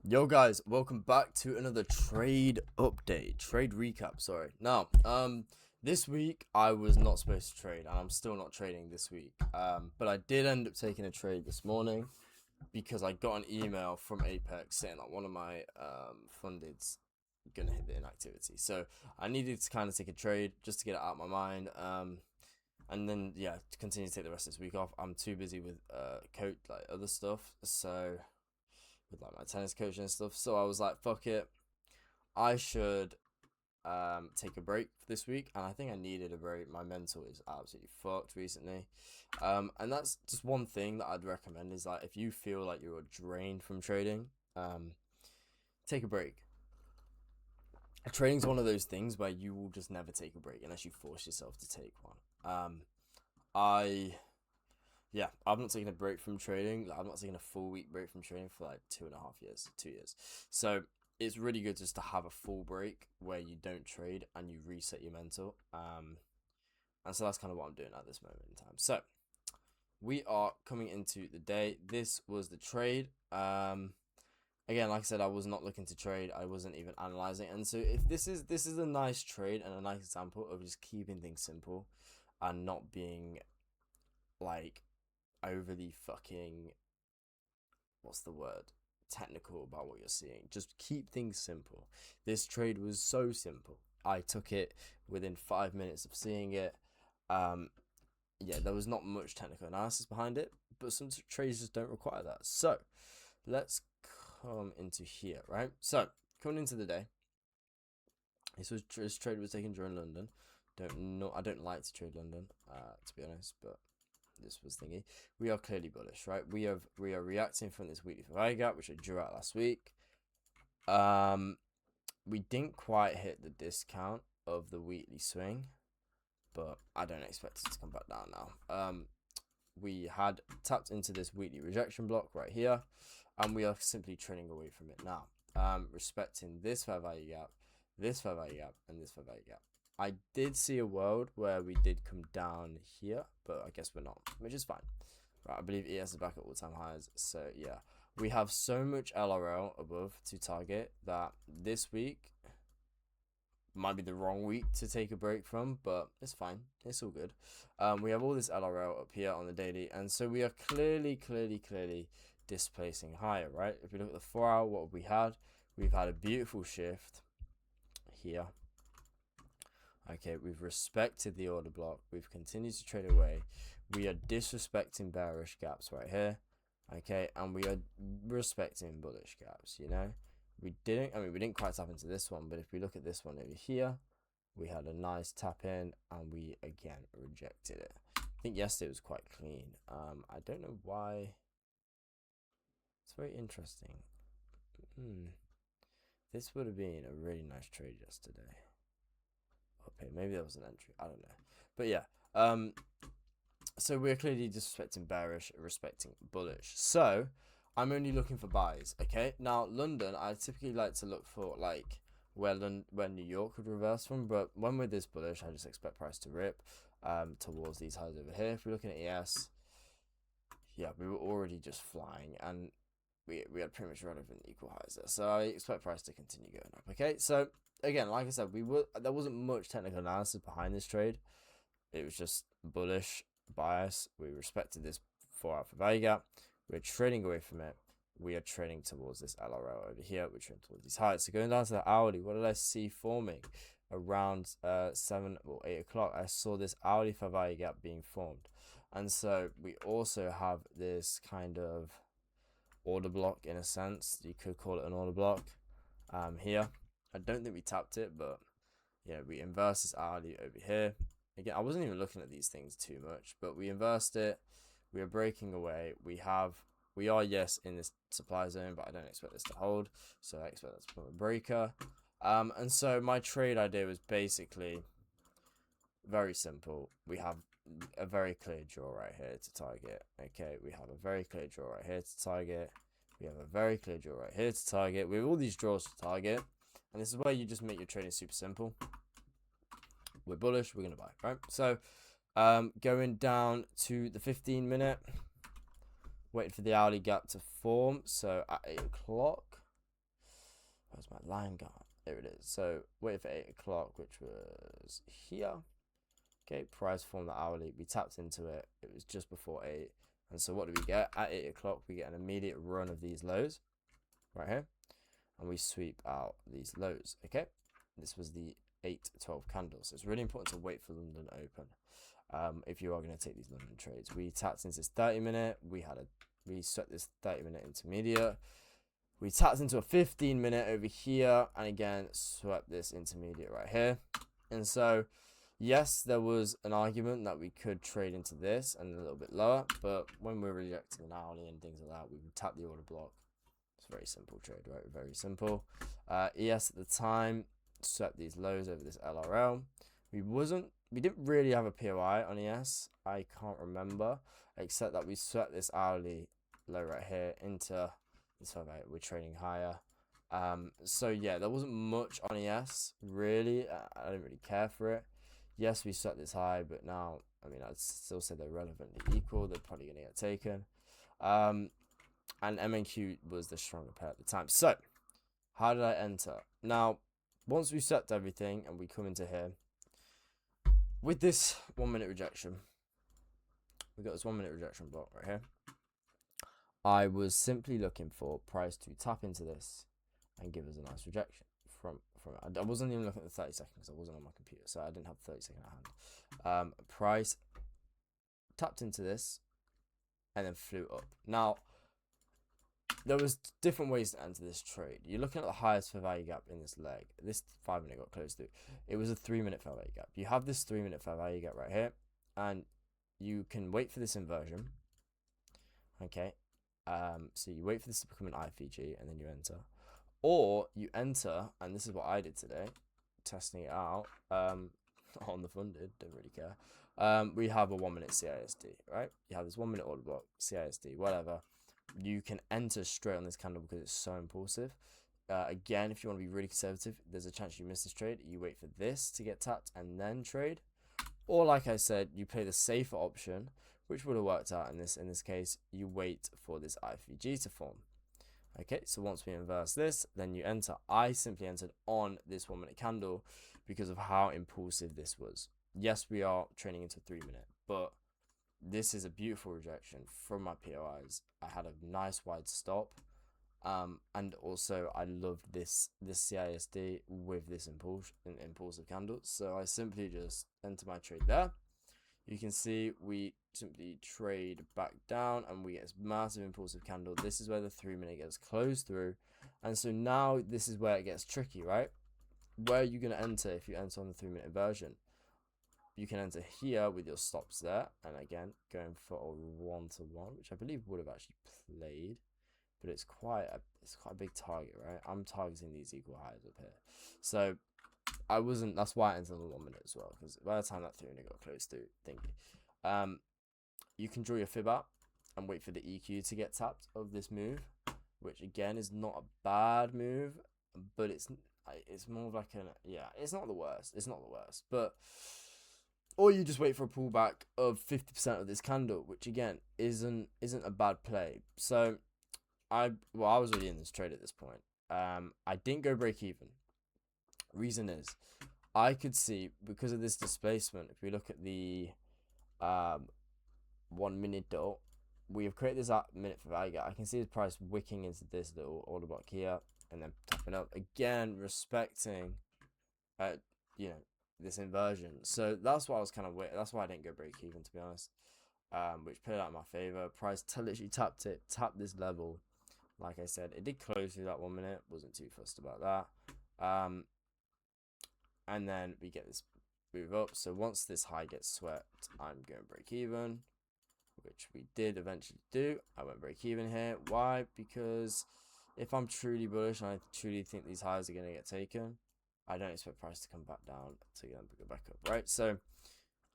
Yo guys, welcome back to another trade recap, sorry. Now, this week I was not supposed to trade and I'm still not trading this week. But I did end up taking a trade this morning because I got an email from Apex saying that one of my funded's gonna hit the inactivity. So I needed to kind of take a trade just to get it out of my mind. And then yeah, to continue to take the rest of this week off. I'm too busy with coach like other stuff, so with like my tennis coach and stuff. So I was like, fuck it, I should take a break this week, and I think I needed a break. My mental is absolutely fucked recently, and that's just one thing that I'd recommend is like if you feel like you're drained from trading, take a break. Trading's one of those things where you will just never take a break unless you force yourself to take one. I Yeah, I've not taken a break from trading. I've not taken a full week break from trading for like 2.5 years, 2 years. So it's really good just to have a full break where you don't trade and you reset your mental. And so that's kind of what I'm doing at this moment in time. So we are coming into the day. This was the trade. Again, like I said, I was not looking to trade. I wasn't even analyzing. And so if this is a nice trade and a nice example of just keeping things simple and not being like overly fucking, what's the word, technical about what you're seeing. Just keep things simple. This trade was so simple. I took it within 5 minutes of seeing it. Um, yeah, there was not much technical analysis behind it, but some trades just don't require that. So let's come into here, right? So coming into the day, this trade was taken during London. I don't like to trade London, to be honest, but this was thingy. We are clearly bullish, right? We are reacting from this weekly value gap, which I drew out last week. We didn't quite hit the discount of the weekly swing, but I don't expect it to come back down now. We had tapped into this weekly rejection block right here, and we are simply trending away from it now. Respecting this fair value gap, this fair value gap, and this fair value gap. I did see a world where we did come down here, but I guess we're not, which is fine. Right, I believe ES is back at all-time highs, so yeah. We have so much LRL above to target that this week might be the wrong week to take a break from, but it's fine. It's all good. We have all this LRL up here on the daily, and so we are clearly displacing higher, right? If we look at the 4 hour, what have we had? We've had a beautiful shift here. Okay, we've respected the order block. We've continued to trade away. We are disrespecting bearish gaps right here. Okay, and we are respecting bullish gaps, you know? We didn't quite tap into this one, but if we look at this one over here, we had a nice tap in and we again rejected it. I think yesterday was quite clean. I don't know why. It's very interesting. This would have been a really nice trade yesterday. Okay, maybe that was an entry. I don't know. But yeah. So we're clearly disrespecting bearish, respecting bullish. So I'm only looking for buys. Okay. Now London, I typically like to look for like where New York would reverse from, but when we're this bullish, I just expect price to rip towards these highs over here. If we're looking at ES, yeah, we were already just flying and we had pretty much relevant equal highs there. So I expect price to continue going up. Okay, so again, like I said, there wasn't much technical analysis behind this trade. It was just bullish bias. We respected this 4 hour for value gap. We're trading away from it. We are trading towards this LRL over here. We're trading towards these highs. So going down to the hourly, what did I see forming? Around 7 or 8 o'clock, I saw this hourly fair value gap being formed. And so we also have this kind of order block in a sense. You could call it an order block here. I don't think we tapped it, but yeah, we inverse this hourly over here. Again, I wasn't even looking at these things too much, but we inversed it. We are breaking away. We are, yes, in this supply zone, but I don't expect this to hold. So I expect that to become a breaker. And so my trade idea was basically very simple. We have a very clear draw right here to target. Okay, we have a very clear draw right here to target. We have a very clear draw right here to target. We have all these draws to target. And this is where you just make your trading super simple. We're bullish, we're going to buy, right? So going down to the 15-minute, waiting for the hourly gap to form. So at 8 o'clock, Where's my line gone? There it is. So waited for 8 o'clock, which was here. Okay, price formed the hourly. We tapped into it. It was just before 8. And so what do we get? At 8 o'clock, we get an immediate run of these lows right here. And we sweep out these lows. Okay, this was the 8-12 candles. So it's really important to wait for London open if you are going to take these London trades. We tapped into this 30-minute. We swept this 30-minute intermediate. We tapped into a 15-minute over here, and again swept this intermediate right here. And so yes, there was an argument that we could trade into this and a little bit lower, but when we're rejecting an hourly and things like that, we would tap the order block. It's a very simple trade, right? Very simple. ES at the time swept these lows over this LRL. We didn't really have a POI on ES. I can't remember, except that we swept this hourly low right here into this 5-8. We're trading higher. So yeah, there wasn't much on ES really. I didn't really care for it. Yes, we set this high, but now, I mean, I'd still say they're relevantly equal. They're probably going to get taken. And MNQ was the stronger pair at the time. So, how did I enter? Now, once we set everything and we come into here, with this 1-minute rejection, we got this 1-minute rejection block right here. I was simply looking for price to tap into this and give us a nice rejection. I wasn't even looking at the 30 seconds because I wasn't on my computer, so I didn't have 30 seconds at hand. Price tapped into this and then flew up. Now, there was different ways to enter this trade. You're looking at the highest fair value gap in this leg. This 5-minute got close to. It was a 3-minute fair value gap. You have this 3-minute fair value gap right here, and you can wait for this inversion. Okay, so you wait for this to become an IFVG, and then you enter. Or you enter, and this is what I did today, testing it out on the funded, don't really care. We have a 1-minute CISD, right? You have this 1-minute order block, CISD, whatever. You can enter straight on this candle because it's so impulsive. Again, if you want to be really conservative, there's a chance you miss this trade. You wait for this to get tapped and then trade. Or like I said, you play the safer option, which would have worked out in this case. You wait for this IFVG to form. Okay, so once we inverse this, then you enter. I simply entered on this 1-minute candle because of how impulsive this was. Yes, we are trading into a 3-minute, but this is a beautiful rejection from my POIs. I had a nice wide stop, and also I loved this CISD with this impulsive candle. So I simply just enter my trade there. You can see we simply trade back down and we get this massive impulsive candle. This is where the 3-minute gets closed through. And so now this is where it gets tricky, right? Where are you going to enter if you enter on the 3-minute inversion? You can enter here with your stops there. And again, going for a 1-to-1, which I believe would have actually played. But it's quite a big target, right? I'm targeting these equal highs up here. So that's why I entered on the 1-minute as well, because by the time that 3-minute got close to thingy, you can draw your fib out and wait for the EQ to get tapped of this move, which again is not a bad move, but it's more of like it's not the worst, but or you just wait for a pullback of 50% of this candle, which again isn't a bad play. So I was already in this trade at this point. I didn't go break even. Reason is, I could see, because of this displacement, if we look at the 1-minute dot, we have created this minute for value gap. I can see the price wicking into this little order block here and then tapping up again, respecting this inversion. So that's why I was kind of that's why I didn't go break even, to be honest, which played out in my favor. Price literally tapped this level. Like I said, it did close through that 1-minute, wasn't too fussed about that. And then we get this move up. So once this high gets swept, I'm going break even, which we did eventually do. I went break even here. Why? Because if I'm truly bullish and I truly think these highs are going to get taken, I don't expect price to come back down to then go back up, right? So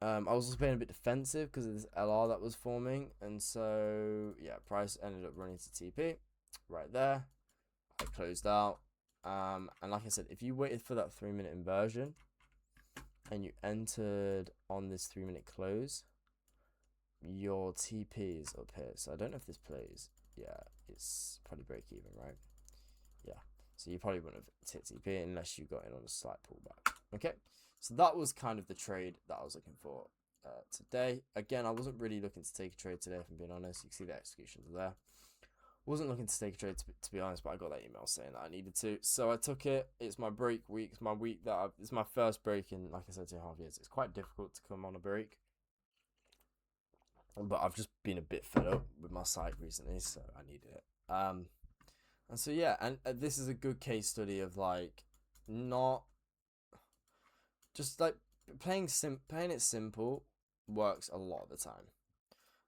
I was also playing a bit defensive because of this LR that was forming. And so, yeah, price ended up running to TP right there. I closed out. And like I said, if you waited for that 3-minute inversion and you entered on this 3-minute close, your TP is up here. So I don't know if this plays. Yeah, it's probably break even, right? Yeah. So So you probably wouldn't have hit TP unless you got in on a slight pullback. Okay, so that was kind of the trade that I was looking for today. Again, I wasn't really looking to take a trade today, if I'm being honest. You can see the executions are there. Wasn't looking to take a trade to be honest, but I got that email saying that I needed to, so I took it. It's my break week. It's my week that it's my first break in, like I said, 2.5 years. It's quite difficult to come on a break, but I've just been a bit fed up with my site recently, so I needed it. And so yeah, and this is a good case study of like not just like playing it simple works a lot of the time.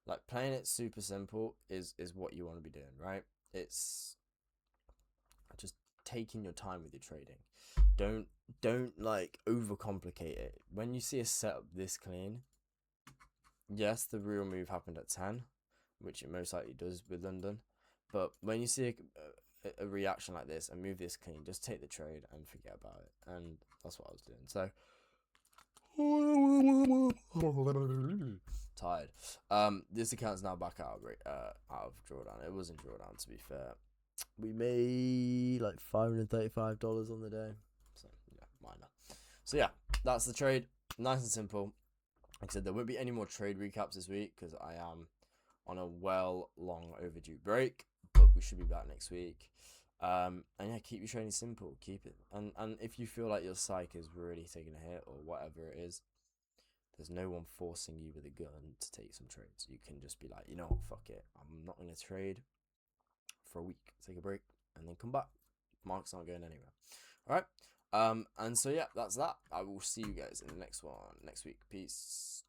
Like playing it super simple is what you want to be doing, right? It's just taking your time with your trading. Don't like overcomplicate it. When you see a setup this clean, yes, the real move happened at 10, which it most likely does with London. But when you see a reaction like this and move this clean, just take the trade and forget about it. And that's what I was doing. So tired. This account's now back out of drawdown. It was in drawdown, to be fair. We made like $535 on the day. So yeah, minor. So yeah, that's the trade. Nice and simple. Like I said, there won't be any more trade recaps this week because I am on a long overdue break, but we should be back next week. And yeah, keep your trading simple. Keep it. And if you feel like your psych is really taking a hit or whatever it is, there's no one forcing you with a gun to take some trades. You can just be like, you know what, fuck it. I'm not going to trade for a week. Take a break and then come back. Market's not going anywhere. All right. And so yeah, that's that. I will see you guys in the next one next week. Peace.